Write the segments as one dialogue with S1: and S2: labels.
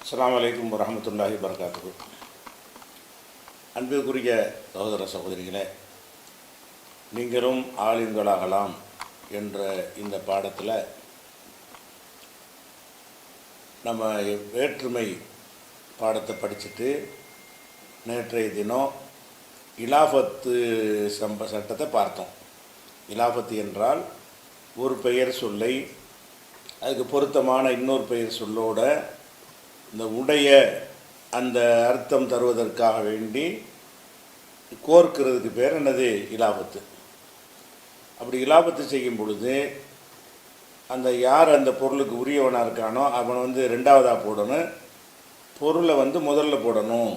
S1: அஸ்ஸலாமு அலைக்கும் வரஹ்மத்துல்லாஹி வபரகாத்துஹு. அன்பிற்குரிய சகோதர சகோதரிகளே, நீங்களும் ஆலிம்களாகலாம் என்ற இந்த பாடத்தில் நம்ம வேற்றுமை பாடத்தை படிச்சுட்டு நேற்றைய தினம் இலாஃபத்து சட்டத்தை பார்த்தோம். இலாஃபத்து என்றால் ஒரு பெயர் சொல்லை அதுக்கு பொருத்தமான இன்னொரு பெயர் சொல்லோட இந்த உடைய அந்த அர்த்தம் தருவதற்காக வேண்டி கோர்க்கிறதுக்கு பேர் என்னது? இலாபத்து. அப்படி இலாபத்து செய்யும் பொழுது அந்த யார் அந்த பொருளுக்கு உரியவனாக இருக்கானோ அவனை ரெண்டாவதாக போடணும், பொருளை முதல்ல போடணும்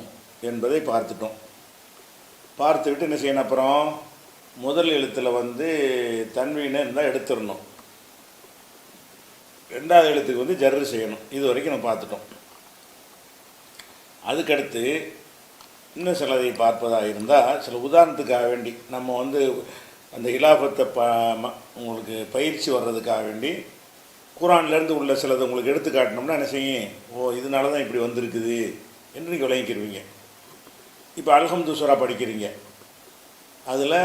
S1: என்பதை பார்த்துட்டோம். பார்த்துக்கிட்டு என்ன செய்யணும், அப்புறம் முதல் எழுத்தில் தன்வீனை இருந்தால் எடுத்துடணும், ரெண்டாவது எழுத்துக்கு ஜர்ரு செய்யணும். இது வரைக்கும் நம்ம பார்த்துட்டோம். அதுக்கடுத்து இன்னும் சிலதை பார்ப்பதாக இருந்தால், சில உதாரணத்துக்காக வேண்டி நம்ம அந்த இலாபத்தை உங்களுக்கு பயிற்சி வர்றதுக்காக வேண்டி குரான்லேருந்து உள்ள சிலதை உங்களுக்கு எடுத்து காட்டினோம்னா என்ன செய்யும், இதனால தான் இப்படி வந்திருக்குது என்று நீங்கள் விளங்கிக்கிடுவீங்க. இப்போ அல்ஹம்து சூரா படிக்கிறீங்க, அதில்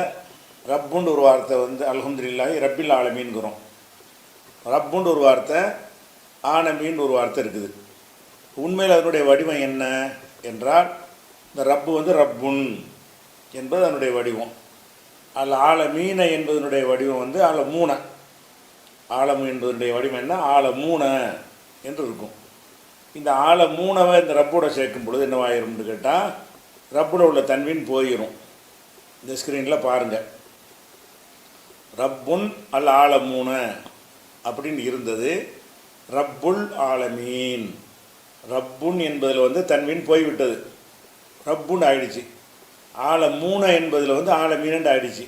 S1: ரப்புன்னு ஒரு வார்த்தை அல்ஹம்துலில்லாஹி ரப்பில் ஆலமீன்கிறோம். ரப்புன்னு ஒரு வார்த்தை, ஆலமீன் ஒரு வார்த்தை இருக்குது. உண்மையில் அதனுடைய வடிவம் என்ன என்றால், இந்த ரப்பு ரப்புன் என்பது அதனுடைய வடிவம். ஆலமீன என்பதனுடைய வடிவம் ஆலமூன. ஆலம் என்பதனுடைய வடிவம் என்ன? ஆலமூன என்று இருக்கும். இந்த ஆலமூனவை இந்த ரப்போட சேர்க்கும் பொழுது என்னவாயிரும்னு கேட்டால், ரப்போட உள்ள தன்வீன் போயிடும். இந்த ஸ்க்ரீனில் பாருங்கள், ரப்புன் ஆலமூன அப்படின்னு இருந்தது, ரப்புல் ஆலமீன். ரப்புன் என்பதில் தன்வீன் போய்விட்டது, ரப்புன்னு ஆயிடுச்சு. ஆலமூன என்பதில் ஆலமீனண்டு ஆயிடுச்சு.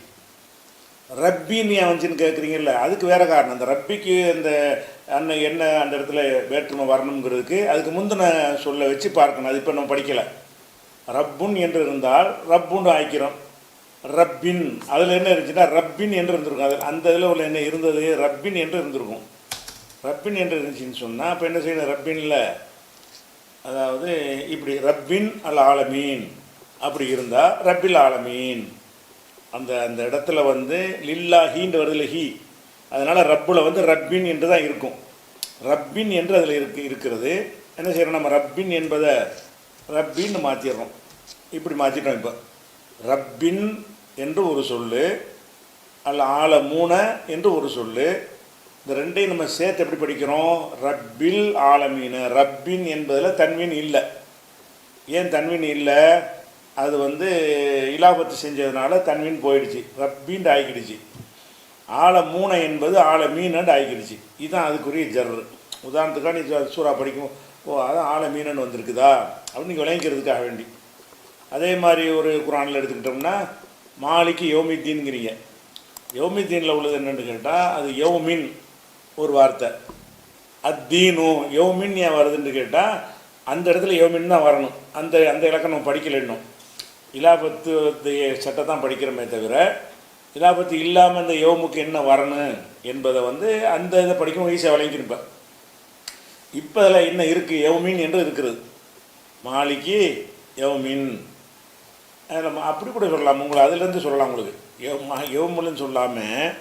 S1: ரப்பின்னு ஏன் வந்துச்சுன்னு கேட்குறீங்கல்ல, அதுக்கு வேறு காரணம். அந்த ரப்பிக்கு அந்த என்ன அந்த இடத்துல வேற்றுமை வரணுங்கிறதுக்கு அதுக்கு முந்தின சொல்ல வச்சு பார்க்கணும். அது இப்போ நம்ம படிக்கலை. ரப்புன் என்று இருந்தால் ரப்புன்னு ஆய்க்கிறோம். ரப்பின் அதில் என்ன இருந்துச்சுன்னா ரப்பின் என்று இருந்திருக்கும். அது அந்த இதில் உள்ள என்ன இருந்தது? ரப்பின் என்று இருந்திருக்கும். ரப்பின் என்று இருந்துச்சுன்னு சொன்னால் இப்போ என்ன செய்யணும்? ரப்பின்ல அதாவது இப்படி ரப்பின் ஆலமீன் அப்படி இருந்தால் ரப்பில் ஆலமீன். அந்த அந்த இடத்துல லில்லாஹின்னு வருதுல ஹி, அதனால் ரப்பில் ரப்பின் என்று தான் இருக்கும். ரப்பின் என்று அதில் இருக்கிறது. என்ன செய்யறோம், நம்ம ரப்பின் என்பதை ரப்பின்னு மாற்றிடுறோம். இப்படி மாற்றிட்டோம். இப்போ ரப்பின் என்று ஒரு சொல்லு, ஆலமூன என்று ஒரு சொல்லு. இந்த ரெண்டையும் நம்ம சேர்த்து எப்படி படிக்கிறோம்? ரப்பில் ஆலமீன. ரப்பின் என்பதில் தன்வீன் இல்லை. ஏன் தன்வீன் இல்லை? அது இலாபத்து செஞ்சதுனால தன்வீன் போயிடுச்சு, ரப்பின்ட்டு ஆகிக்கிடுச்சு. ஆலமூன என்பது ஆலமீனண்டு ஆகிக்கிடுச்சு. இதுதான் அதுக்குரிய ஜர்ரு. உதாரணத்துக்காக நீ சூறா படிக்கும், அதான் ஆலமீனன்னு வந்திருக்குதா அப்படின்னு நீங்கள் விளங்கிக்கிறதுக்காக வேண்டி. அதே மாதிரி ஒரு குரானில் எடுத்துக்கிட்டோம்னா மாலிக்கு யௌமித்தீன்கிறீங்க. யௌமித்தீனில் உள்ளது என்னென்னு கேட்டால், அது யௌமின் ஒரு வார்த்தை, அத்தீனு யௌமின் ஏன் வருதுன்னு கேட்டால் அந்த இடத்துல யௌமின் தான் வரணும். அந்த அந்த இலக்கணம் நம்ம படிக்கல. இன்னும் இலாபத்து சட்டை தான் படிக்கிறோமே தவிர, இலாபத்து இல்லாமல் இந்த யௌமுக்கு என்ன வரணும் என்பதை அந்த இதை படிக்கும் ஈஸியாக விளங்கிருப்பேன். இப்போ அதில் என்ன இருக்குது? யௌமின் என்று இருக்கிறது. மாலிக்கு யௌமின் நம்ம அப்படி கூட சொல்லலாம். உங்களுக்கு அதுலேருந்து சொல்லலாம். உங்களுக்கு யௌமுன்னு சொல்லாமல்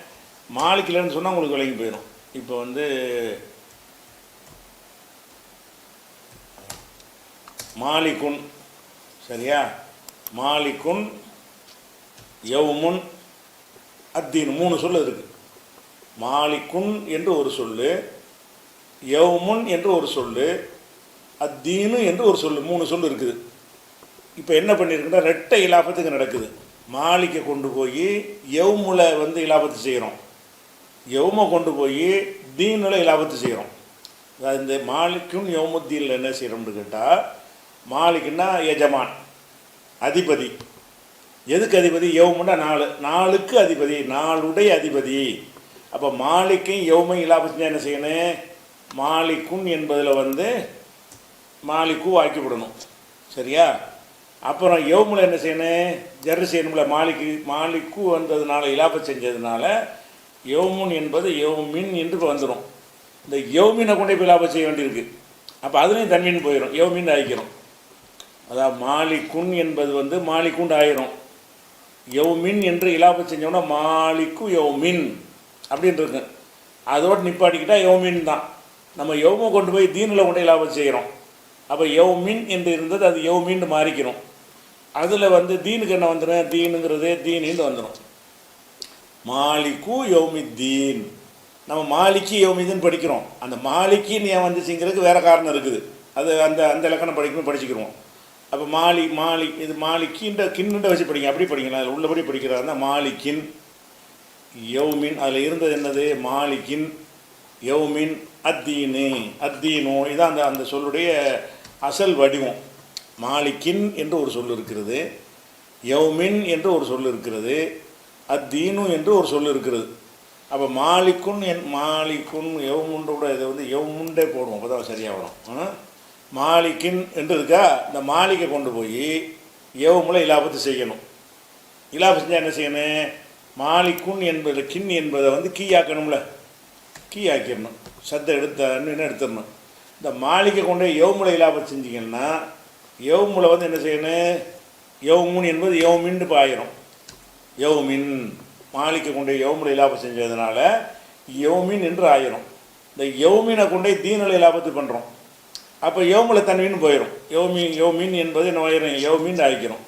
S1: மாலிக்கிலன்னு சொன்னால் உங்களுக்கு விளங்கி போயிடும். இப்போ மாலிக்குன், சரியா? மாலிக்குன், யௌமுன், அத்தீன், 3 சொல்லு இருக்குது. மாலிக்குன் என்று ஒரு சொல்லு, யௌமுன் என்று ஒரு சொல்லு, அத்தீனு என்று ஒரு சொல்லு, 3 சொல்லு இருக்குது. இப்போ என்ன பண்ணியிருக்குன்னா ரெட்டை இலாபத்துக்கு நடக்குது. மாலிக்கை கொண்டு போய் யௌமுல இலாபத்து செய்கிறோம், யௌமை கொண்டு போய் தீனில் இலாபத்து செய்கிறோம். இந்த மாலிக்குன் யௌமுத்தீனில் என்ன செய்கிறோம்னு கேட்டால், மாலிக்குன்னா எஜமான், அதிபதி. எதுக்கு அதிபதி? யௌமுன்னா 4, 4க்கு அதிபதி, 4உடைய அதிபதி. அப்போ மாலிக்கும் யௌமை இலாபத்து என்ன செய்யணும்? மாலிக்குன் என்பதில் மாலிக்கு ஆக்கிவிடணும், சரியா? அப்புறம் யௌமுல என்ன செய்யணும்? ஜர்ரு செய்யணும்ல. மாலிக்கு வந்ததுனால இலாபத்து செஞ்சதுனால யௌமுன் என்பது யௌமின் என்று வந்துடும். இந்த யௌமினை கொண்டே போய் லாபம் செய்ய வேண்டியிருக்கு. அப்போ அதுலேயும் தன்வீன் போயிடும், யௌமின் ஆகிக்கிறோம். அதாவது மாலிக்குன் என்பது வந்து மாலிக்குண்டு ஆயிரும். யௌமின் என்று இலாப செஞ்சோம்னா மாலிக்கு யௌமின் அப்படின்னு இருக்கு. அதோடு நிப்பாட்டிக்கிட்டால் யௌமின் தான். நம்ம யௌமை கொண்டு போய் தீனில் கொண்டு இலாபம் செய்கிறோம். அப்போ யௌமின் என்று இருந்தது அது யௌமின்னு மாறிக்கிறோம். அதில் வந்து தீனுக்கு என்ன வந்துடும், தீனுங்கிறது தீனின்னு வந்துடும். மாலிக்கு யௌமித்தீன். நம்ம மாலிக்கு யௌமிதீன் படிக்கிறோம். அந்த மாலிக்கின்னு ஏன் வந்துச்சுங்கிறதுக்கு வேறு காரணம் இருக்குது. அது அந்த அந்த இலக்கணம் படிச்சுக்கிடுவோம். அப்போ மாலி இது மாலிக்கின்ற கின்னுட்ட வச்சு படிங்க, அப்படி படிக்கலாம். அதில் உள்ளபடி படிக்கிறாருன்னா மாலிக்கின் யௌமின். அதில் இருந்தது என்னது, மாலிக்கின் யௌமின் அத்தீனோ. இதான் அந்த அந்த சொல்லுடைய அசல் வடிவம். மாலிக்கின் என்று ஒரு சொல் இருக்கிறது, யௌமின் என்று ஒரு சொல் இருக்கிறது, அத்தீனு என்று ஒரு சொல் இருக்கிறது. அப்போ மாலிக்குன் யௌமுன்ற கூட இதை வந்து யௌமுண்டே போடுவோம், அப்போ தான் சரியாக வரும். மாலிக்கின் என்று இருக்கா, இந்த மாலிக்கை கொண்டு போய் யௌமுல இலாபத்து செய்யணும். இலாபத்து செஞ்சால் என்ன செய்யணும், மாலிக்குன் என்பது கின் என்பதை வந்து கீயாக்கணும்ல, கீயாக்கிடணும். சத்தை எடுத்துடணும். இந்த மாலிக்கை கொண்டு போய் யௌமுல இலாபத்து செஞ்சிங்கன்னா யௌமுல வந்து என்ன செய்யணும், யௌமுன் என்பது யௌமின்னு இப்போ ஆயிரும். யௌமின் மாலிக்கை கொண்டு யௌமுல இலாபம் செஞ்சதுனால யௌமின் என்று ஆயிரும். இந்த யௌமினை கொண்டு தீனில் இலாபத்து பண்ணுறோம். அப்போ யௌமுல தன்வீன் போயிடும். யௌமின் என்பது என்ன ஆயிரும், யௌமின் ஆகிக்கிறோம்.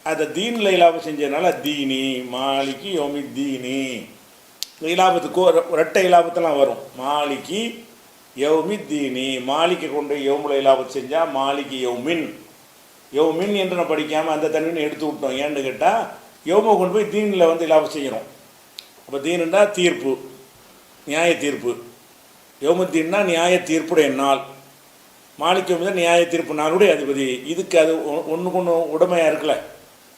S1: அதை தீனில் இலாபம் செஞ்சதுனால தீனி மாலிக்கு யௌமி தீனி. இந்த இலாபத்துக்கு ரெட்டை இலாபத்தெல்லாம் வரும். மாலிக்கு யௌமி தீனி. மாலிக்கை கொண்டு யௌமுல இலாபத்து செஞ்சால் மாலிக்கு யௌமின் என்று நான் படிக்காமல் அந்த தன்வீனை எடுத்து விட்டோம். ஏன்னு கேட்டால் யௌமை கொண்டு போய் தீனில் வந்து இலாபம் செய்கிறோம். அப்போ தீனுண்டா தீர்ப்பு, நியாய தீர்ப்பு. யௌமுத்தீன்னா நியாய தீர்ப்புடைய நாள். மாலிக் யௌமி தான் நியாய தீர்ப்பு நாளுடைய அதிபதி. இதுக்கு அது ஒன்றுக்கு ஒன்று உடமையாக இருக்குல்ல.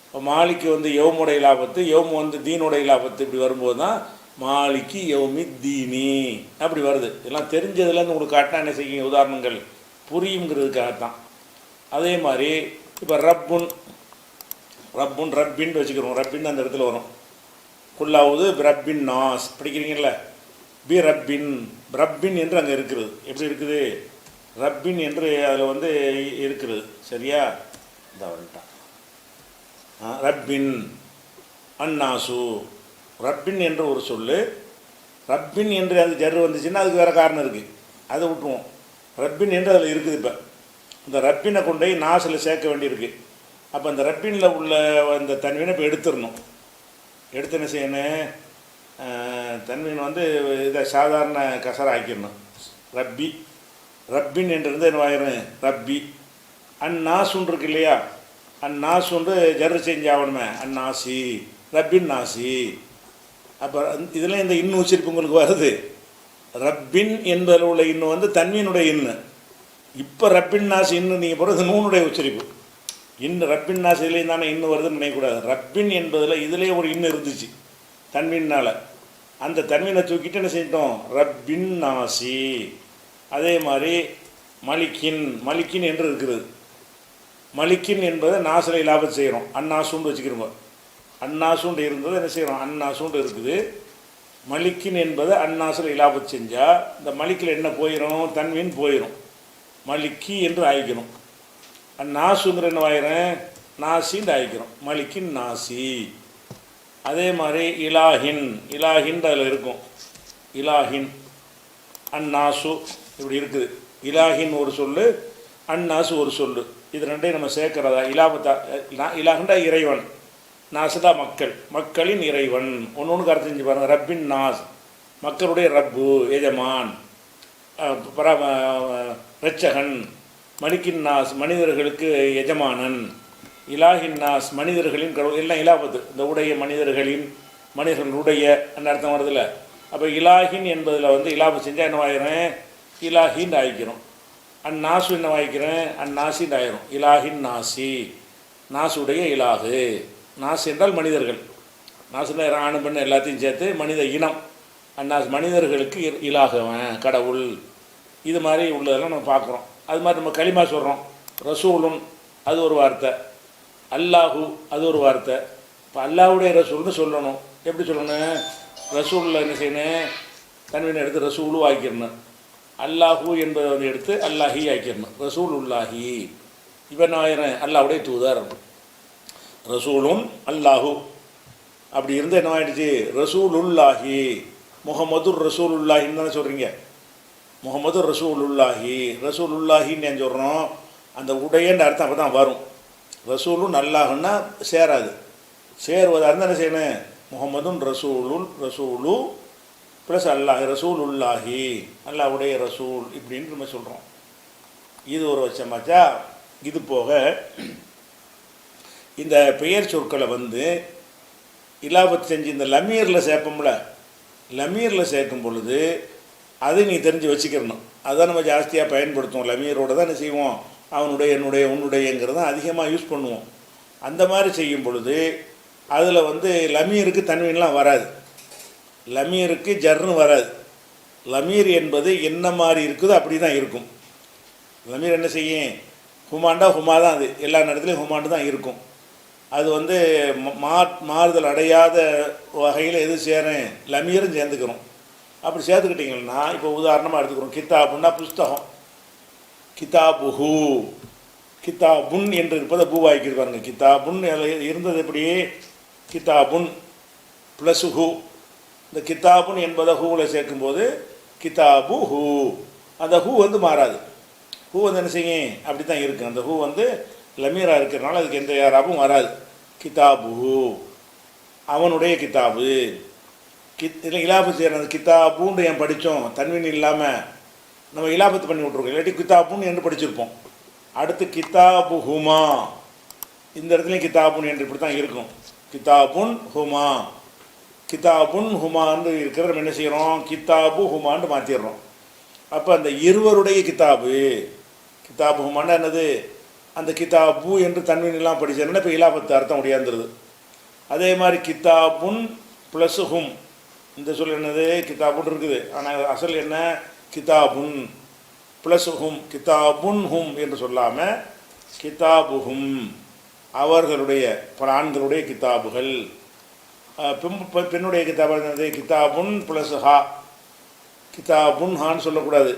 S1: இப்போ மாலிக்கு வந்து யௌமுடைய லாபத்து, யௌமு வந்து தீனுடைய லாபத்து. இப்படி வரும்போது தான் மாலிக்கு யௌமி தீனி அப்படி வருது. எல்லாம் தெரிஞ்சதுலேருந்து உங்களுக்கு காட்டினா என்ன செய்யும், உதாரணங்கள் புரியுங்கிறதுக்காகத்தான். அதே மாதிரி இப்போ ரப்பின்னு வச்சுக்கிறோம். ரப்பின்னு அந்த இடத்துல வரும். குல்லாவது ரப்பின் நாஸ் படிக்கிறீங்கல்ல, ரப்பின் என்று அங்கே இருக்கிறது. எப்படி இருக்குது, ரப்பின் என்று அதில் வந்து இருக்கிறது. சரியா, இந்த வந்துட்டான். ரப்பின் அன்னாசு. ரப்பின் என்று ஒரு சொல்லு. ரப்பின் என்று அது ஜர்ரு வந்துச்சுன்னா அதுக்கு வேறு காரணம் இருக்குது, அதை விட்டுருவோம். ரப்பின் என்று அதில் இருக்குது. இப்போ இந்த ரப்பினை கொண்டு போய் நாசில் சேர்க்க வேண்டியிருக்கு. அப்போ அந்த ரப்பினில் உள்ள அந்த தன்வீனை இப்போ எடுத்துடணும். எடுத்து என்ன செய்யணும், தன்வீன் வந்து இதை சாதாரண கசரை ஆக்கிடணும். ரப்பின் என்று இருந்து என்ன ஆயிரும், ரப்பி. அந்நாசுன்னு இருக்கு இல்லையா, அந்நாசுன்று ஜர்ரு செஞ்சாகணுமே, அந்நாசி ரப்பின் நாசி. அப்போ இதில் இந்த இன்னும் உச்சரிப்பு உங்களுக்கு வருது. ரப்பின் என்பதில் உள்ள இன்னும் வந்து தன்வீனுடைய இன்னு. இப்போ ரப்பின் நாசி இன்னும் நீங்கள் போகிறது நூனுடைய உச்சரிப்பு. இன்னும் ரப்பின் நாசிலையும் தானே இன்னும் வருதுன்னு நினைக்கக்கூடாது. ரப்பின் என்பதில் இதிலே ஒரு இன்னும் இருந்துச்சு தன்வீனால். அந்த தன்வீனை தூக்கிட்டு என்ன செஞ்சிட்டோம், ரப்பின் நாசி. அதே மாதிரி மலிக்கின் என்று இருக்கிறது. மலிக்கின் என்பதை நாசிலை லாபம் செய்கிறோம். அன்னாசுண்டு வச்சுக்கிறோங்க. அன்னாசுண்டு இருந்தது என்ன செய்கிறோம், அன்னாசுண்டு இருக்குது. மலிக்கின் என்பதை அன்னாசில் இலாபத்து செஞ்சால் இந்த மலிக்கில் என்ன போயிடும், தன்வீன் போயிடும். மலிக்கி என்று ஆயிக்கணும். நாசுங்கிற என்ன ஆயிரும், நாசின்னு ஆயிக்கிறோம். மலிக்கின் நாசி. அதே மாதிரி இலாஹின் அதில் இருக்கும். இலாஹின் அந்நாசு இப்படி இருக்குது. இலாஹின் ஒரு சொல்லு, அந்நாசு ஒரு சொல்லு. இது ரெண்டையும் நம்ம சேர்க்கிறதா, இலாஹண்டா இறைவன், நாசுதா மக்களின் இறைவன். ஒன்று கருத்து செஞ்சு பாருங்கள். ரப்பின் நாஸ் மக்களுடைய ரப்பு எஜமான் ரட்சகன். மலிக்கின் நாஸ் மனிதர்களுக்கு எஜமானன். இலாஹின் நாஸ் மனிதர்களின் கடவுள். எல்லாம் இலாபத்து. இந்த உடைய மனிதர்களுடைய அந்த அர்த்தம் வருதில்ல. அப்போ இலாஹின் என்பதில் வந்து இலாபம் செஞ்சால் என்ன ஆயிரும், இலாஹின் ஆகிக்கிறோம். அந்நாசு என்ன ஆகிக்கிறேன், அந்நாசின் ஆயிரும். இலாஹின் நாசி நாசுடைய இலாகு. நாசு என்றால் மனிதர்கள். நாசுன்னா ஆணு பெண் எல்லாத்தையும் சேர்த்து மனித இனம். அந்நாசு மனிதர்களுக்கு இலாகவன் கடவுள். இது மாதிரி உள்ளதெல்லாம் நம்ம பார்க்குறோம். அது மாதிரி நம்ம களிமா சொல்கிறோம். ரசூலுன் அது ஒரு வார்த்தை, அல்லாஹு அது ஒரு வார்த்தை. இப்போ அல்லாஹுடைய ரசூல்னு சொல்லணும். எப்படி சொல்லணும், ரசூலில் என்ன செய்யணும், தன்வீனை எடுத்து ரசூலு ஆக்கிடணும். அல்லாஹூ என்பதை வந்து எடுத்து அல்லாஹி ஆக்கிடணும். ரசூல் உல்லாஹி இவன் ஆயிரம் அல்லாஹுடைய தூதர். ரசூலுன் அல்லாஹூ அப்படி இருந்து என்ன ஆயிடுச்சு? ரசூல் உல்லாஹி முகமது ரசூல் உல்லாஹின்னு தானே சொல்கிறீங்க. முகமது ரசூல் உல்லாஹி ரசூல் உல்லாஹின்னு ஏன் சொல்கிறோம்? அந்த உடையன்ற அர்த்தம் அப்போ தான் வரும். ரசூலுன் அல்லாஹுன்னா சேராது. சேருவதாக இருந்தால் என்ன செய்யணும்? முகமதுன் ரசூலு ப்ளஸ் அல்லாஹ் ரசூல் உல்லாஹி அல்லாஹுடைய ரசூல் இப்படின்னு நம்ம சொல்கிறோம். இது ஒரு வச்சமாச்சா. இது போக இந்த பெயர் சொற்களை வந்து இலாபத் செஞ்சு இந்த லமீரில் சேர்ப்போம்ல, லமீரில் சேர்க்கும் பொழுது அதை நீ தெரிஞ்சு வச்சுக்கிறணும். அதுதான் நம்ம ஜாஸ்தியாக பயன்படுத்துவோம். லமீரோடு தான் என்ன செய்வோம்? அவனுடைய என்னுடைய உன்னுடையங்கிறது தான் அதிகமாக யூஸ் பண்ணுவோம். அந்த மாதிரி செய்யும் பொழுது அதில் வந்து லமீருக்கு தன்வீன்லாம் வராது, லமீருக்கு ஜர்னு வராது. லமீர் என்பது என்ன மாதிரி இருக்குதோ அப்படி தான் இருக்கும். லமீர் என்ன செய்யும்? ஹுமாண்டா ஹுமா தான், அது எல்லா நேரத்துலையும் ஹுமாண்டு தான் இருக்கும். அது வந்து மாறுதல் அடையாத வகையில் எது சேரும்? லமீரும் சேர்ந்துக்கிறோம். அப்படி சேர்த்துக்கிட்டிங்கன்னா இப்போ உதாரணமாக எடுத்துக்கிறோம். கித்தாபுன்னா புஸ்தகம், கிதாபுஹு கிதாபுன் என்று இருப்பதை பூவாய்க்கு பாருங்க. கிதாபுன் இருந்தது எப்படி? கிதாபுன் ப்ளஸ் ஹூ. இந்த கிதாபுன் என்பதை ஹூவில் சேர்க்கும்போது கிதாபு ஹூ, அந்த ஹூ வந்து மாறாது. ஹூ வந்து என்ன செய்யும்? அப்படி தான் இருக்குது. அந்த ஹூ வந்து லமீராக இருக்கிறனால அதுக்கு எந்த யாராவும் வராது. கிதாபு அவனுடைய கிதாபு. இல்லை இலாபத்து செய்யறது கிதாபுன்னு ஏன் படித்தோம்? தன்வீன் இல்லாமல் நம்ம இலாபத்து பண்ணி விட்ருக்கோம். இல்லாட்டி கிதாபுன்னு என்று படிச்சிருப்போம். அடுத்து கிதாபு ஹுமா, இந்த இடத்துலையும் கிதாபுன் என்று இப்படி தான் இருக்கும். கிதாபுன் ஹுமா, கிதாபுன் ஹுமான்னு இருக்கிறத நம்ம என்ன செய்கிறோம்? கிதாபு ஹுமான்னு மாற்றிடுறோம். அப்போ அந்த இருவருடைய கிதாபு, கிதாபு ஹுமான்னா என்னது? அந்த கிதாபு என்று தன்வீன் எல்லாம் படித்ததுன்னா இப்போ இலாபத்து அர்த்தம் முடியாந்துருது. அதே மாதிரி கிதாபுன் ப்ளஸ் ஹும், இந்த சொல் என்னது? கிதாபுன் இருக்குது, ஆனால் அசல் என்ன? கிதாபுன் ப்ளஸ் ஹும், கிதாபுன் ஹும் என்று சொல்லாமல் கிதாபுஹும் அவர்களுடைய, பல ஆண்களுடைய கிதாபுகள். பெண்ணுடைய கிதாபு என்னது? கிதாபுன் ப்ளஸ் ஹா, கிதாபுன் ஹான்னு சொல்லக்கூடாது.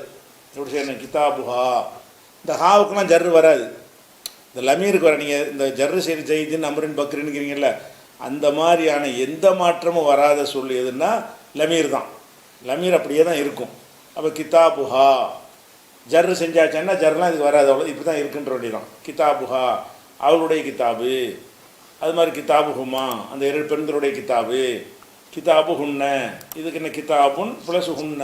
S1: எப்படி செய்யணும்? கிதாபுஹா. இந்த ஹாவுக்குலாம் ஜர்ரு வராது, இந்த லமீருக்கு வர. நீங்கள் இந்த ஜர்ரு சரி ஜெயிதின் அமரின் பக்ரின்னுக்கிறீங்கல்ல, அந்த மாதிரியான எந்த மாற்றமும் வராத சொல் எதுன்னா லமீர் தான். லமீர் அப்படியே தான் இருக்கும். அப்போ கிதாபுஹா ஜர்ரு செஞ்சாச்சுன்னா ஜர்லாம் இதுக்கு வராது, அவ்வளோ இப்படி தான் இருக்குன்ற வேண்டியதான். கிதாபுஹா அவளுடைய கிதாபு. அது மாதிரி கிதாபு ஹுமா அந்த 2 பெண்களுடைய கிதாபு. கிதாபு ஹுன்ன இதுக்கு என்ன? கிதாபுன் ப்ளஸ் ஹுன்ன,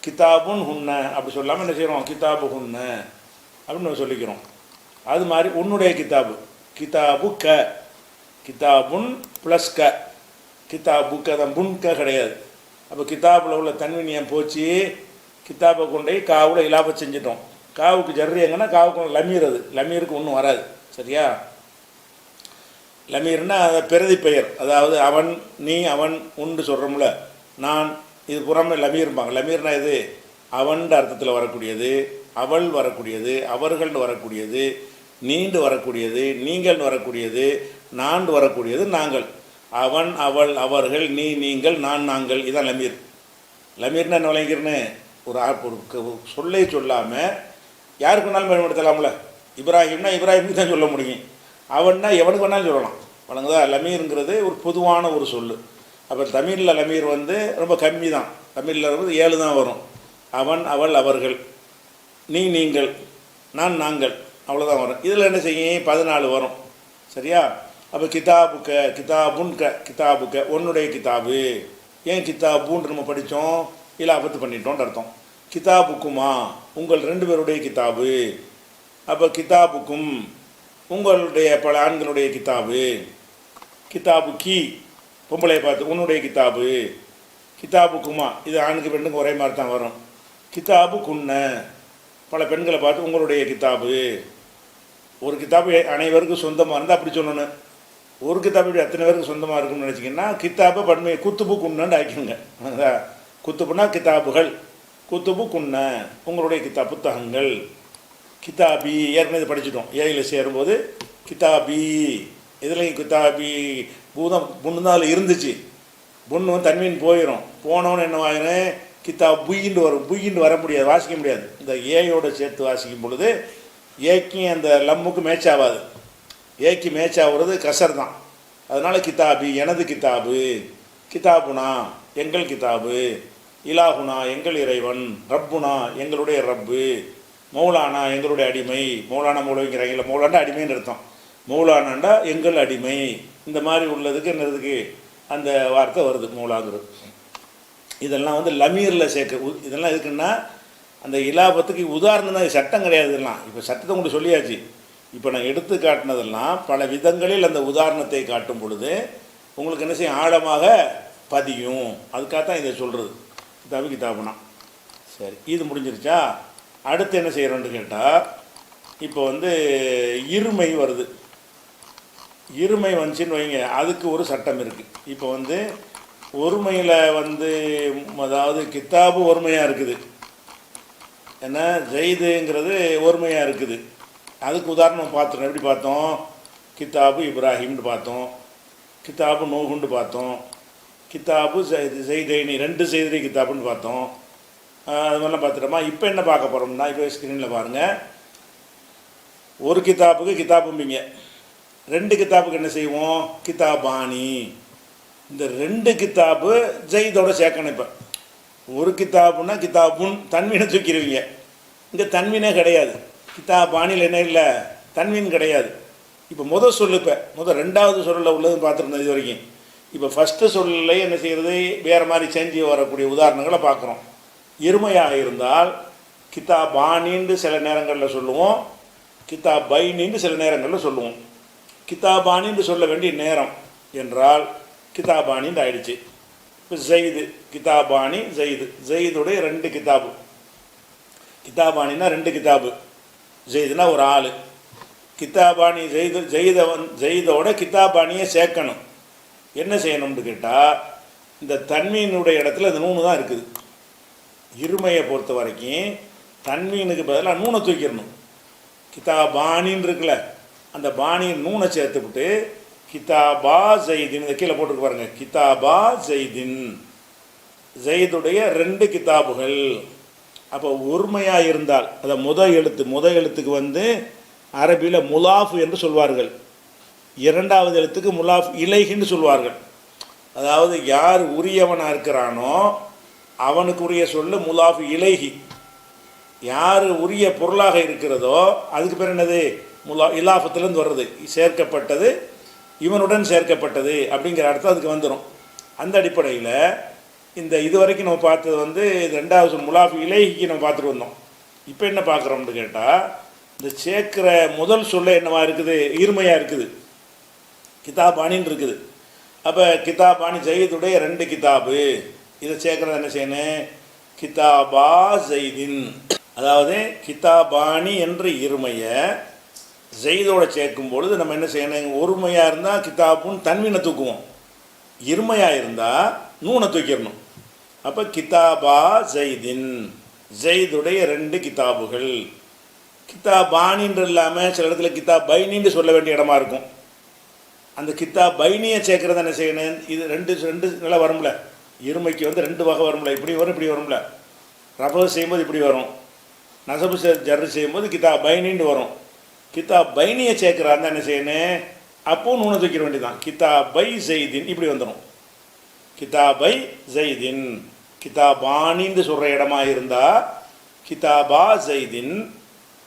S1: கிதாபுன் ஹுன்ன அப்படி சொல்லாமல் என்ன செய்கிறோம்? கிதாபு ஹுன்ன அப்படின்னு நம்ம சொல்லிக்கிறோம். அது மாதிரி உன்னுடைய கிதாபு, கிதாபு க, கிதாபுன் ப்ளஸ் க, கிதாபு க தான், புன் க கிடையாது. அப்போ கிதாபில் உள்ள தன்வீன் போச்சு, கிதாபை கொண்டே காவில் இலாப செஞ்சிட்டோம். காவுக்கு ஜர்ரி எங்கன்னா காவுக்கு லமீர், அது லமீருக்கு ஒன்றும் வராது. சரியா? லமீர்னா பிரதி பெயர், அதாவது அவன், நீ, அவன், உண்டு சொல்கிறோம்ல, நான், இது புறமே லமீர்பாங்க. லமீர்னா இது அவன்ற அர்த்தத்தில் வரக்கூடியது, அவள் வரக்கூடியது, அவர்கள்னு வரக்கூடியது, நீண்டு வரக்கூடியது, நீங்கள் வரக்கூடியது, நான் வரக்கூடியது, நாங்கள். அவன், அவள், அவர்கள், நீ, நீங்கள், நான், நாங்கள். இதுதான் லமீர். லமீர்னா என்ன விளங்கிறன்னு? ஒரு சொல்லை சொல்லாமல் யாருக்கு வேணாலும் பயன்படுத்தலாம்ல. இப்ராஹிம்னா இப்ராஹிமுக்கு தான் சொல்ல முடியும். அவன்னா எவனுக்கு வேணாலும் சொல்லலாம். வழங்குதா? லமீருங்கிறது ஒரு பொதுவான ஒரு சொல். அப்போ தமிழில் லமீர் வந்து ரொம்ப கம்மி தான். தமிழில் வந்து 7 தான் வரும். அவன், அவள், அவர்கள், நீ, நீங்கள், நான், நாங்கள், அவ்வளோதான் வரும். இதில் என்ன செய்யும்? 14 வரும். சரியா? அப்போ கிதாபுக்க, கிதாபுன் க, கிதாபுக்க உன்னுடைய கிதாபு. ஏன் கிதாபுன்னு நம்ம படித்தோம்? இலாபத்து பண்ணிட்டோன்ற அர்த்தம். கிதாபுக்குமா உங்கள் 2 பேருடைய கிதாபு. அப்போ கிதாபுக்கும் உங்களுடைய பல ஆண்களுடைய கிதாபு. கிதாபு கி பொம்பளை பார்த்து உன்னுடைய கிதாபு. கிதாபுக்குமா இது ஆணுக்கு பெண்ணுக்கு ஒரே மாதிரி தான் வரும். கிதாபு குன்ன பல பெண்களை பார்த்து உங்களுடைய கிதாபு. ஒரு கிதாபு அனைவருக்கும் சொந்தமாக இருந்தால் அப்படி சொல்லணும். ஒரு கிதாபு இப்படி அத்தனை பேருக்கு சொந்தமாக இருக்குன்னு நினச்சிங்கன்னா கிதாபை பன்மையை குத்துபு குன்னன்னு ஆக்கிடுங்க. குத்துப்புனா கிதாபுகள், குத்துபு குன்ன உங்களுடைய புத்தகங்கள். கிதாபி ஏற்கனவே படிச்சுட்டோம். ஏயில் சேரும்போது கிதாபி, இதுலையும் கிதாபி பூதம் புண்ணு தான் அதில் இருந்துச்சு. புண்ணு தன்மீன் போயிடும். போனவன்னு என்ன ஆயிரும்? கிதாபுயின்னு வரும். புயின்னு வர முடியாது, வாசிக்க முடியாது. இந்த ஏயோட சேர்த்து வாசிக்கும் பொழுது ஏக்கும் அந்த லம்முக்கு மேட்ச் ஆகாது. ஏக்கு மேட்ச் ஆகுறது கசர் தான். அதனால் கிதாபி எனது கிதாபு, கிதாபுனா எங்கள் கிதாபு, இலாகுனா எங்கள் இறைவன், ரப்புனா எங்களுடைய ரப்பு, மௌலானா எங்களுடைய அடிமை. மௌலானா மௌலவிங்கிறாங்க, இல்லை மௌலானா அடிமைன்னு அர்த்தம். மௌலானாண்டா எங்கள் அடிமை. இந்த மாதிரி உள்ளதுக்கு என்னதுக்கு அந்த வார்த்தை வருது மௌலாங்கிறது. இதெல்லாம் வந்து லமீரில் சேர்க்க. இதெல்லாம் எதுக்குன்னா அந்த இலாபத்துக்கு உதாரணம் தான், சட்டம் கிடையாது. இதெல்லாம் இப்போ சட்டத்தை உங்களுக்கு சொல்லியாச்சு. இப்போ நான் எடுத்து காட்டினதெல்லாம் பல விதங்களில் அந்த உதாரணத்தை காட்டும் பொழுது உங்களுக்கு என்ன செய்யும், ஆழமாக பதியும். அதுக்காகத்தான் இதை சொல்கிறது கிதாபு கிதாபுனா. சரி, இது முடிஞ்சிருச்சா? அடுத்து என்ன செய்கிறோன்னு கேட்டால், இப்போ வந்து இருமை வருது. இருமை வந்துச்சுன்னு வைங்க, அதுக்கு ஒரு சட்டம் இருக்குது. இப்போ வந்து ஒருமையில் வந்து அதாவது கித்தாபு ஒருமையாக இருக்குது, ஏன்னா ஜெயிதுங்கிறது ஒருமையாக இருக்குது. அதுக்கு உதாரணம் பார்த்துருக்கோம். எப்படி பார்த்தோம்? கித்தாபு இப்ராஹிம்னு பார்த்தோம், கித்தாபு நூஹுன்னு பார்த்தோம், கித்தாபு ஜெய்தைனி 2 செய்தி கித்தாபுன்னு பார்த்தோம். அது மாதிரிலாம் பார்த்துட்டோமா? இப்போ என்ன பார்க்க போகிறோம்னா, இப்போ ஸ்க்ரீனில் பாருங்கள். ஒரு கித்தாபுக்கு கித்தாபும்பிங்க, 2 கித்தாபுக்கு என்ன செய்வோம்? கித்தாபானி. இந்த 2 கித்தாபு ஜெயிதோட சேர்க்கணும். இப்போ ஒரு கித்தாபுன்னா கித்தாபுன் தன்வீனை தூக்கிடுவீங்க. இங்கே தன்வீனே கிடையாது. கித்தாபானியில் என்ன இல்லை, தன்வீன் கிடையாது. இப்போ முதல் சொல்லு, இப்போ ரெண்டாவது சொல்லில் உள்ளதுன்னு பார்த்துருந்தோம் இது வரைக்கும். இப்போ ஃபஸ்ட்டு சொல்லில் என்ன செய்கிறது, வேறு மாதிரி செஞ்சு வரக்கூடிய உதாரணங்களை பார்க்குறோம். இருமையாக இருந்தால் கித்தாபானின்னு சில நேரங்களில் சொல்லுவோம், கித்தாபைனின்னு சில நேரங்களில் சொல்லுவோம். கித்தாபானின்னு சொல்ல வேண்டிய நேரம் என்றால் கித்தாபானின்னு ஆயிடுச்சு. இப்போ ஜெயிது, கித்தாபானி ஜெயிது, ஜெயிதுடைய 2 கித்தாபு. கித்தாபானின்னா 2 கித்தாபு, ஜெயிதுனா ஒரு ஆள். கித்தாபானி ஜெயிதோட கித்தாபானியை சேர்க்கணும். என்ன செய்யணும்னு கேட்டால், இந்த தன்மீனுடைய இடத்துல இந்த நூனு தான் இருக்குது. இருமையை பொறுத்த வரைக்கும் தன்மீனுக்கு பதிலாக நூனை தூக்கிடணும். கித்தாபானின்னு இருக்குல்ல, அந்த பாணியின் நூனை சேர்த்துவிட்டு கித்தாபா ஜெய்தின், இதை கீழே போட்டுருக்கு பாருங்கள். கித்தாபா ஜெய்தின், ஜெய்துடைய 2 கித்தாபுகள். அப்போ ஒருமையாக இருந்தால் அதை முத எழுத்துக்கு வந்து அரபியில் முலாஃப் என்று சொல்வார்கள், 2வது எழுத்துக்கு முலாஃப் இலைகின்னு சொல்வார்கள். அதாவது யார் உரியவனாக இருக்கிறானோ அவனுக்குரிய சொல்லு முலாஃப் இலைகி. யார் உரிய பொருளாக இருக்கிறதோ அதுக்கு பேர் என்னது, இலாஃபத்திலேருந்து வர்றது, சேர்க்கப்பட்டது, இவனுடன் சேர்க்கப்பட்டது அப்படிங்கிற அர்த்தம் அதுக்கு வந்துடும். அந்த அடிப்படையில் இந்த இதுவரைக்கும் நம்ம பார்த்தது வந்து 2வது சொல் முலாஃப் இலைகிக்கு நம்ம பார்த்துட்டு வந்தோம். இப்போ என்ன பார்க்குறோம்னு கேட்டால், இந்த சேர்க்கிற முதல் சொல்ல என்னவா இருக்குது, இருமையாக இருக்குது, கித்தாபானின்னு இருக்குது. அப்போ கித்தாபானி ஜெயிதுடைய 2 கித்தாபு, இதை சேர்க்குறது என்ன செய்யணும், கித்தாபா ஜெய்தின். அதாவது கித்தாபானி என்ற இருமையை ஜெய்தோடு சேர்க்கும் பொழுது நம்ம என்ன செய்யணும், ஒருமையாக இருந்தால் கித்தாபுன்னு தன்வீனை தூக்குவோம், இருமையாக இருந்தால் நூனை தூக்கிடணும். அப்போ கித்தாபா ஜெய்தின், ஜெய்துடைய 2 கித்தாபுகள். கித்தாபானின்று இல்லாமல் சில இடத்துல கித்தாபைனின்னு சொல்ல வேண்டிய இடமா இருக்கும். அந்த கித்தாபைனியை சேர்க்குறத என்ன செய்யணும், இது ரெண்டு நல்லா வரும்ல, இருமைக்கு வந்து 2 வகை வரும்ல, இப்படி வரும் இப்படி வரும்ல. ரஃபு செய்யும்போது இப்படி வரும், நசபு ஜர்ரு செய்யும்போது கித்தாபைனின்னு வரும். கித்தாபைனியை சேர்க்குறாருந்தா என்ன செய்யணும், அப்போது நூனை தூக்கிட வேண்டியதான். கித்தாபை ஜெய்தின் இப்படி வந்துடும். கித்தாபை ஜெய்தின். கித்தாபானின்னு சொல்கிற இடமா இருந்தால் கித்தாபா ஜெய்தின்,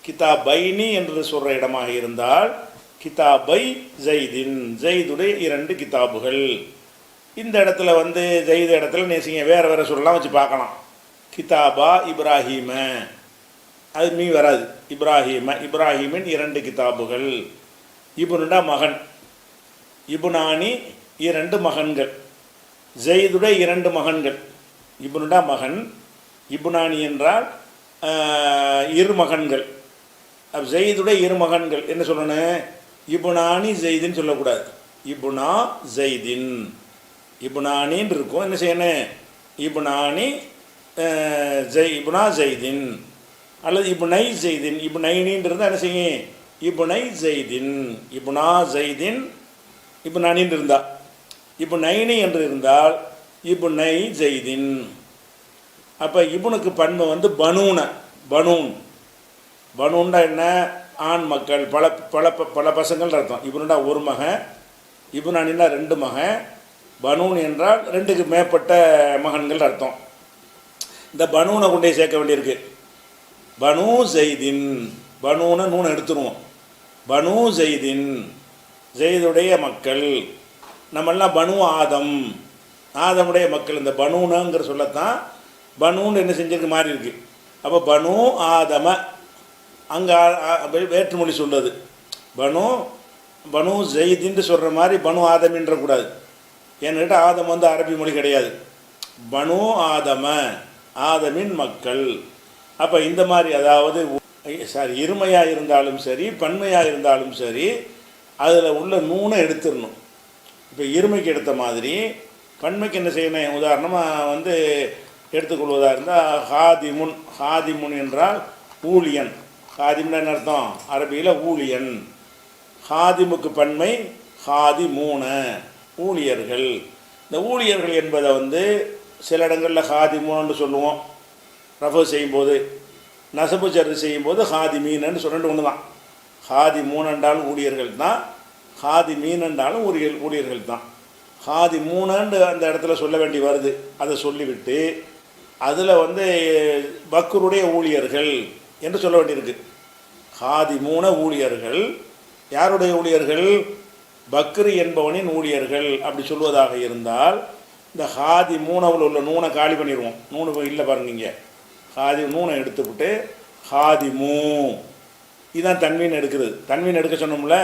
S1: கித்தாபைனி என்று சொல்கிற இடமாக இருந்தால் கித்தாபை ஜெய்தின், ஜெய்துடைய 2 கித்தாபுகள். இந்த இடத்துல வந்து ஜெய்து இடத்துல நேசிங்க வேறு சொல்லலாம் வச்சு பார்க்கலாம். கித்தாபா இப்ராஹீம, அது மீ வராது, இப்ராஹீம, இப்ராஹீமின் 2 கித்தாபுகள். இபுனுடா மகன், இபுனானி 2 மகன்கள், ஜெய்துடைய 2 மகன்கள். இபுனுடா மகன், இபுனானி என்றால் 2 மகன்கள். ஜெய்துடைய 2 மகன்கள் என்ன சொல்லணும், இபுனானி ஜெய்தின்னு சொல்லக்கூடாது, இபுனா ஜெய்தின். இபுனானின்னு இருக்கும், என்ன செய்யணும், இபுனானி இபுனா ஜெய்தின் அல்லது இபுனை ஜெய்தின். இபுனைனின்னு இருந்தால் என்ன செய்யும், இபுனை ஜெய்தின், இபுனா ஜெய்தின். இபுனானின்னு இருந்தால், இபுனைனி என்று இருந்தால் இபுனை ஜெய்தின். அப்போ இபுனுக்கு பன்மை வந்து பனூன, பனூன். பனூன்டா என்ன? ஆண் மக்கள், பல பல பல பசங்கள் அர்த்தம். இபுனுடா ஒரு மகன், இபுனானின்னா 2 மகன், பனூன் என்றால் 2க்கு மேற்பட்ட மகன்கள் அர்த்தம். இந்த பனூனை கொண்டே சேர்க்க வேண்டியிருக்கு. பனு ஜெய்தின், பனூனை நூனை எடுத்துருவோம். பனு ஜெய்தின், ஜெய்துடைய மக்கள். நம்மெல்லாம் பனு ஆதம், ஆதமுடைய மக்கள். இந்த பனூனங்கிற சொல்லத்தான் பனூன்னு என்ன செஞ்சிருக்கு மாறி இருக்கு. அப்போ பனு ஆதம அங்கே வேற்றுமொழி சொல்லுது. பனு பனு ஜெயிதின்னு சொல்கிற மாதிரி பனு ஆதமின்ற கூடாது. ஏன்னு கேட்டால் ஆதம் வந்து அரபி மொழி கிடையாது. பனு ஆதம, ஆதமின் மக்கள். அப்போ இந்த மாதிரி, அதாவது இருமையாக இருந்தாலும் சரி பன்மையாக இருந்தாலும் சரி அதில் உள்ள நூனை எடுத்துடணும். இப்போ இருமைக்கு எடுத்த மாதிரி பன்மைக்கு என்ன செய்யணும்? உதாரணமாக வந்து எடுத்துக்கொள்வதாக இருந்தால் ஹாதிமுன், ஹாதிமுன் என்றால் ஊழியன். ஹாதிம்னா என்ன அர்த்தம்? அரபியில் ஊழியன். ஹாதிமுக்கு பன்மை ஹாதிமூன, ஊழியர்கள். இந்த ஊழியர்கள் என்பதை வந்து சில இடங்களில் ஹாதிமூன்னு சொல்லுவோம் ரஃபு செய்யும்போது, நசபு ஜர்ரு செய்யும்போது ஹாதி மீனன்னு சொல்லிட்டு ஒன்று தான். ஹாதி மூணண்டாலும் ஊழியர்கள் தான், ஹாதி மீனண்டாலும் ஊழியர்கள் தான். ஹாதி மூணன்று அந்த இடத்துல சொல்ல வேண்டி வருது. அதை சொல்லிவிட்டு அதில் வந்து பக்ருடைய ஊழியர்கள் என்று சொல்ல வேண்டியிருக்கு. ஹாதி மூண ஊழியர்கள். யாருடைய ஊழியர்கள்? பக்ரு என்பவனின் ஊழியர்கள். அப்படி சொல்வதாக இருந்தால் இந்த ஹாதி மூணவில் உள்ள நூனை காலி பண்ணிடுவோம். நூனு இல்லை பாருங்க, இங்கே ஹாதி நூனை எடுத்துக்கிட்டு ஹாதி மூ, இதுதான் தன்வீன் எடுக்கிறது. தன்வீன் எடுக்க சொன்னோம்ல,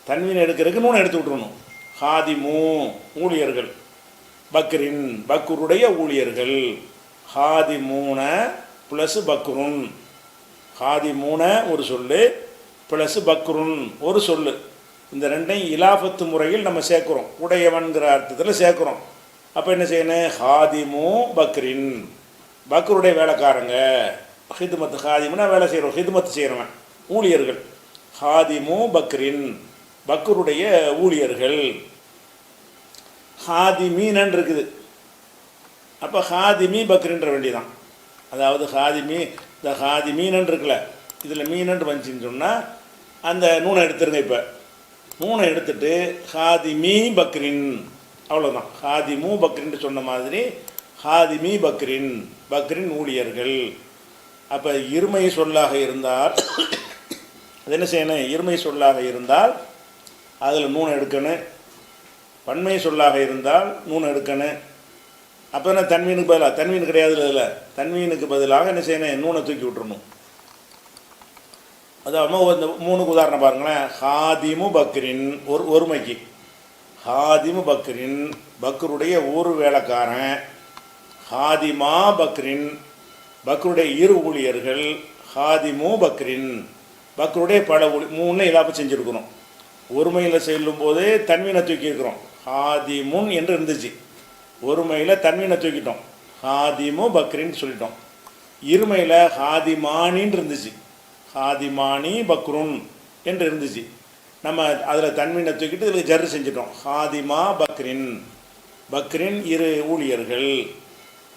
S1: தன்வீன் எடுக்கிறதுக்கு நூனை எடுத்து விட்டுருணும். ஹாதி மூ, ஊழியர்கள். பக்ரின், பக்ருடைய ஊழியர்கள். ஹாதி மூன ப்ளஸ் பக்ருன். ஹாதி மூன ஒரு சொல்லு ப்ளஸ் பக்ருன் ஒரு சொல்லு. இந்த ரெண்டையும் இலாஃபத்து முறையில் நம்ம சேர்க்குறோம், உடையவன்கிற அர்த்தத்தில் சேர்க்குறோம். அப்போ என்ன செய்யணும்? ஹாதிமு பக்ரின், பக்ருடைய வேலைக்காரங்க. ஹிதுமத்து, ஹாதிமுன்னா வேலை செய்கிறோம், ஹிதுமத்து செய்கிறவன், ஊழியர்கள். ஹாதிமு பக்ரின், பக்ருடைய ஊழியர்கள். ஹாதிமீனன் இருக்குது. அப்போ ஹாதிமி பக்ரின்ற வேண்டியதான். அதாவது ஹாதிமி, இந்த ஹாதிமீனன் இருக்குல்ல, இதில் மீனன்று வந்துச்சின்னு சொன்னால் அந்த நூனை எடுத்துருங்க. இப்போ நூனை எடுத்துட்டு ஹாதிமி பக்ரின், அவ்வளோதான். ஹாதிமு பக்ரின்னு சொன்ன மாதிரி ஹாதிமி பக்ரின், பக்ரின் ஊழியர்கள். அப்போ இருமை சொல்லாக இருந்தால் அது என்ன செய்யணும்? இருமை சொல்லாக இருந்தால் அதில் நூனை எடுக்கணும். பன்மை சொல்லாக இருந்தால் நூனை எடுக்கணும். அப்போ என்ன? தன்வீனுக்கு பதிலாக, தன்வீன் கிடையாது இல்லை, தன்வீனுக்கு பதிலாக என்ன செய்யணும்? நூனை தூக்கி விட்டுறணும். அதாவது இந்த 3க்கு உதாரணம் பாருங்களேன். ஹாதிமு பக்ரின், ஒருமைக்கு ஹாதிமு பக்ரின், பக்ருடைய ஒரு வேலைக்காரன். ஹாதிமா பக்ரின், பக்ருடைய 2 ஊழியர்கள். ஹாதிமு பக்ரின், பக்ருடைய பல மூணு இலாபம் செஞ்சுருக்கிறோம். ஒருமையில் செல்லும்போது தன்வீனை தூக்கி இருக்கிறோம். ஹாதிமுன் என்று இருந்துச்சு, ஒருமையில் தன்வீனை தூக்கிட்டோம், ஹாதிமு பக்ரின்னு சொல்லிட்டோம். இருமையில் ஹாதிமானின்னு இருந்துச்சு, ஹாதிமானி பக்ருன் என்று இருந்துச்சு. நம்ம அதில் தன்வீனை தூக்கிட்டு இதில் ஜர்ரு செஞ்சிட்டோம். ஹாதிமா பக்ரின், பக்ரின் 2 ஊழியர்கள்.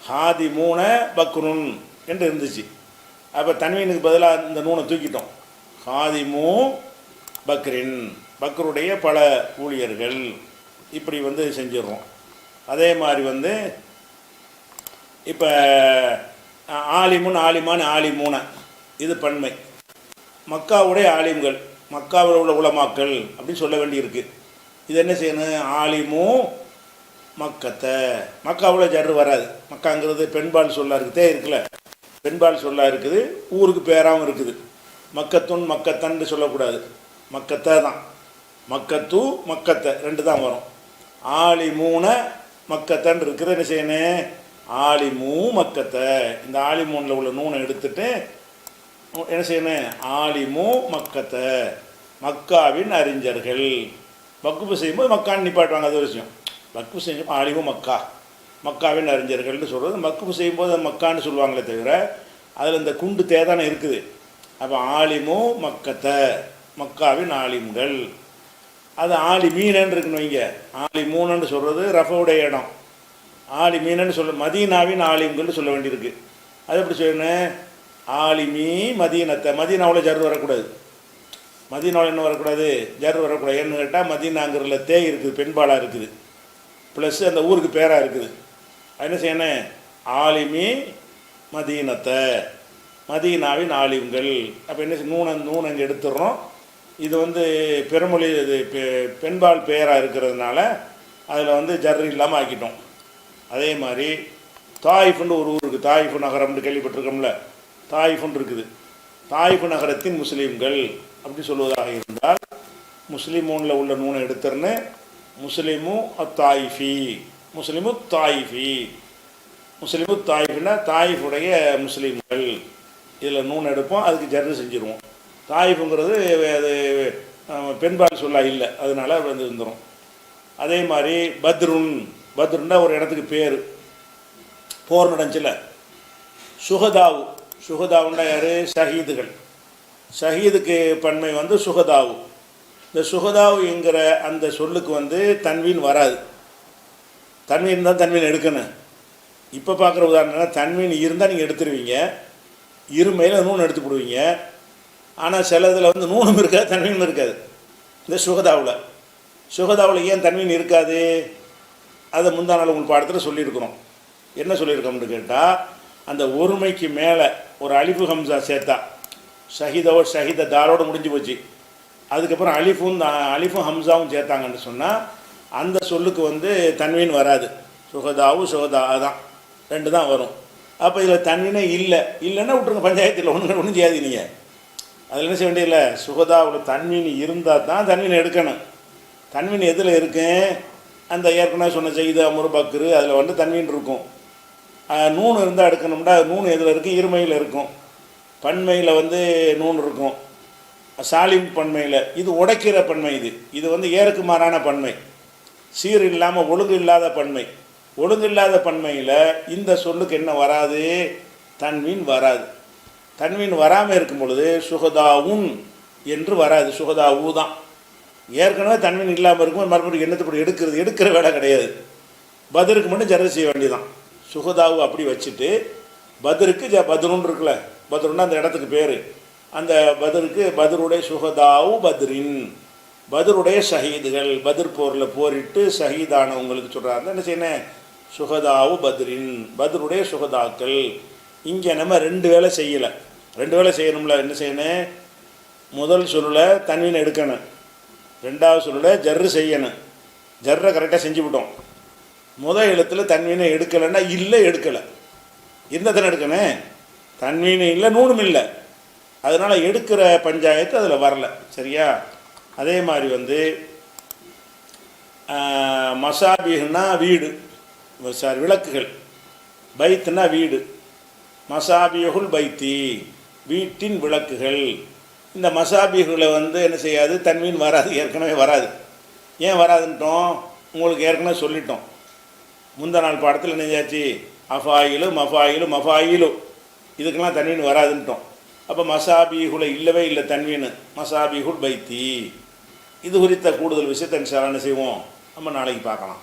S1: ஹாதிமூன பக்ருன் என்று இருந்துச்சு. அப்போ தன்வீனுக்கு பதிலாக இந்த நூனை தூக்கிட்டோம். ஹாதிமு பக்ரின், பக்ருடைய பல ஊழியர்கள். இப்படி வந்து செஞ்சிடுறோம். அதே மாதிரி வந்து இப்போ ஆலிமுன், ஆலிமான், ஆலிமூன, இது பன்மை. மக்காவுடைய ஆலிம்கள், மக்காவில் உள்ள உலமாக்கள் அப்படின்னு சொல்ல வேண்டியிருக்கு. இது என்ன செய்யணும்? ஆலிமு மக்கத்தை. மக்காவில் ஜர்ரு வராது. மக்காங்கிறது பெண்பால் சொல்லா இருக்குதே இருக்குல்ல, பெண்பால் சொல்லா இருக்குது, ஊருக்கு பேராகவும் இருக்குது. மக்கத்துன் மக்கத்தன்னு சொல்லக்கூடாது, மக்கத்தை தான். மக்கத்து மக்கத்தை 2 தான் வரும். ஆலிமூன மக்கத்தன் இருக்குது. என்ன செய்யணும்? ஆலிமூ மக்கத்தை. இந்த ஆலிமூனில் உள்ள நூனை எடுத்துட்டு என்ன செய்யணும்? ஆலிமு மக்கத்தை, மக்காவின் அறிஞர்கள். வக்குப்பு செய்யும்போது மக்கான்னு நிப்பாட்டுவாங்க, அது ஒரு விஷயம். வக்குப்பு செய்யும் ஆலிமு மக்கா, மக்காவின் அறிஞர்கள்னு சொல்கிறது. வக்குப்பு செய்யும்போது அது மக்கான்னு சொல்லுவாங்களே தவிர அதில் இந்த குண்டு தேதானே இருக்குது. அப்போ ஆலிமு மக்கத்தை, மக்காவின் ஆலிம்கள். அது ஆலிமீனன்னு இருக்குன்னு வைங்க. ஆலிமூனன்னு சொல்கிறது ரஃபவுடைய இடம். ஆலிமீனன்னு சொல்ல மதீனாவின் ஆலிம்கள்னு சொல்ல வேண்டியிருக்கு. அது எப்படி சொல்லணும்? ஆலிமி மதீனத்தை. மதீனாவில் ஜர் வரக்கூடாது. மதீனாவில் என்ன வரக்கூடாது? ஜர் வரக்கூடாது. ஏன்னு கேட்டால் மதீனாங்கிறதுல தே இருக்குது, பெண்பாலாக இருக்குது, ப்ளஸ் அந்த ஊருக்கு பேராக இருக்குது. அது என்ன செய்யணும்? ஆலிமி மதீனத்தை, மதீனாவின் ஆலிம்கள். அப்போ என்ன நூன் அங்கே எடுத்துடுறோம். இது பிறமொழி, இது பெண்பால் பெயராக இருக்கிறதுனால அதில் ஜர் இல்லாமல் ஆக்கிட்டோம். அதே மாதிரி தாயிஃபுன்னு ஒரு ஊர் இருக்குது. தாயிஃபு நகரம்னு கேள்விப்பட்டிருக்கோம்ல, தாயிஃபுன்னு இருக்குது. தாயிஃபு நகரத்தின் முஸ்லீம்கள் அப்படி சொல்வதாக இருந்தால் முஸ்லீமூனில் உள்ள நூனை எடுத்துருன்னு முஸ்லிமு அத்தாயிஃபி, முஸ்லிமு தாயிஃபி, முஸ்லிமு தாயிஃபின்னா தாயிஃபுடைய முஸ்லீம்கள். இதில் நூன் எடுப்போம், அதுக்கு ஜர்ரு செஞ்சுருவோம். தாயிஃபுங்கிறது அது பெண்பால் சொல்லா இல்லை, அதனால வந்துடும். அதே மாதிரி பத்ருன், பத்ருன்னா ஒரு இடத்துக்கு பேர், போர் நடந்துச்சுல. சுகதாவு, சுகதாவுன்னா யார்? ஷஹீதுகள். ஷஹீதுக்கு பன்மை சுகதாவு. இந்த சுகதாவு என்கிற அந்த சொல்லுக்கு தன்வீன் வராது. தன்வீன் தான் தன்வீன் எடுக்கணும். இப்போ பார்க்குற உதாரணம்னா தன்வீன் இருந்தால் நீங்கள் எடுத்துருவீங்க, இருமையில் நூன் எடுத்து போடுவீங்க. ஆனால் சில இதில் நூனும் இருக்காது, தன்வீனும் இருக்காது. இந்த சுகதாவில், சுகதாவில் ஏன் தன்வீன் இருக்காது? அதை முந்தா நாள் உங்களுக்கு பாடத்தில் சொல்லியிருக்கிறோம். என்ன சொல்லியிருக்கோம்னு கேட்டால், அந்த ஒருமைக்கு மேலே ஒரு அலிஃபு ஹம்சா சேர்த்தா, ஷஹீதோ ஷஹீத தாரோடு முடிஞ்சு போச்சு. அதுக்கப்புறம் அலிஃபும் ஹம்சாவும் சேர்த்தாங்கன்னு சொன்னால் அந்த சொல்லுக்கு தன்வீன் வராது. சுகதாவு சுகதா தான், ரெண்டு தான் வரும். அப்போ இதில் தன்வீனே இல்லைன்னா விட்டுருங்க, பஞ்சாயத்தில் ஒன்றும் செய்யாது நீங்கள். அதில் என்ன செய்ய வேண்டியதில்லை. சுகதாவில் தன்வீன் இருந்தால் தான் தன்வீன் எடுக்கணும். தன்வீன் எதில் இருக்கு? அந்த ஏற்கனவே சொன்ன செய்து அமுரு பக்ரு அதில் தன்வீன் இருக்கும். நூன் இருந்தால் எடுக்கணும்னா நூன் எதில் இருக்கும்? இருமையில் இருக்கும். பன்மையில் நூன் இருக்கும். சாலிம் பன்மையில் இது உடைக்கிற பன்மை. இது ஏருக்கு மாறான பன்மை, சீர் இல்லாமல் ஒழுங்கு இல்லாத பன்மை. ஒழுங்கு இல்லாத பன்மையில் இந்த சொல்லுக்கு என்ன வராது? தன்வீன் வராது. தன்வீன் வராமல் இருக்கும் பொழுது சுகதாவுன் என்று வராது, சுகதாவு தான். ஏற்கனவே தன்வீன் இல்லாமல் இருக்கும், மறுபடியும் என்னத்துப்படி எடுக்கிற வேலை கிடையாது. பதருக்கு மட்டும் ஜர்ரு செய்ய வேண்டியதான். சுகதாவு அப்படி வச்சுட்டு பதருக்கு பத்ருன்னு இருக்குல்ல, பத்ருன்னா அந்த இடத்துக்கு பேர். அந்த பதருக்கு பதருடைய சுகதாவு பத்ரின், பதருடைய ஷஹீதுகள், பத்ர் போரில் போரிட்டு ஷஹீதானவங்களுக்கு சொல்கிறாங்க. என்ன செய்யணும்? சுகதாவு பத்ரின், பதருடைய சுகதாக்கள். இங்கே நம்ம ரெண்டு வேலை செய்யலை, ரெண்டு வேலை செய்யணும்ல. என்ன செய்யணும்? முதல் சொல்லில் தன்வீன் எடுக்கணும், ரெண்டாவது சொல்லில் ஜர்ரு செய்யணும். ஜர்ரை கரெக்டாக செஞ்சுவிட்டோம். முதல் எழுத்தில் தன்வீனை எடுக்கலைன்னா இல்லை, எடுக்கலை. இருந்தால் தானே எடுக்கணும். தன்வீன் இல்லை, நூனும் இல்லை, அதனால் எடுக்கிற பஞ்சாயத்து அதில் வரலை. சரியா? அதே மாதிரி மசாபிஹ்னா வீடு, சாரி விளக்குகள், பைத்துனா வீடு, மசாபியுல் பைத்தி வீட்டின் விளக்குகள். இந்த மசாபிகளை என்ன செய்யாது? தன்வீன் வராது, ஏற்கனவே வராது. ஏன் வராதுன்ட்டோம்? உங்களுக்கு ஏற்கனவே சொல்லிட்டோம். முந்தா நாள் பாடத்தில் என்ன செஞ்சாச்சு? அஃபாயிலு மஃபாயிலு மஃபாயிலு இதுக்கெல்லாம் தன்வீன் வராதுன்ட்டோம். அப்போ மசாபிகுல இல்லவே இல்லை தன்வீன், மசாபிகுல் பைத்தி. இது குறித்த கூடுதல் விஷயத்தை இன்ஷா அல்லாஹ் என்ன செய்வோம்? நம்ம நாளைக்கு பார்க்கலாம்.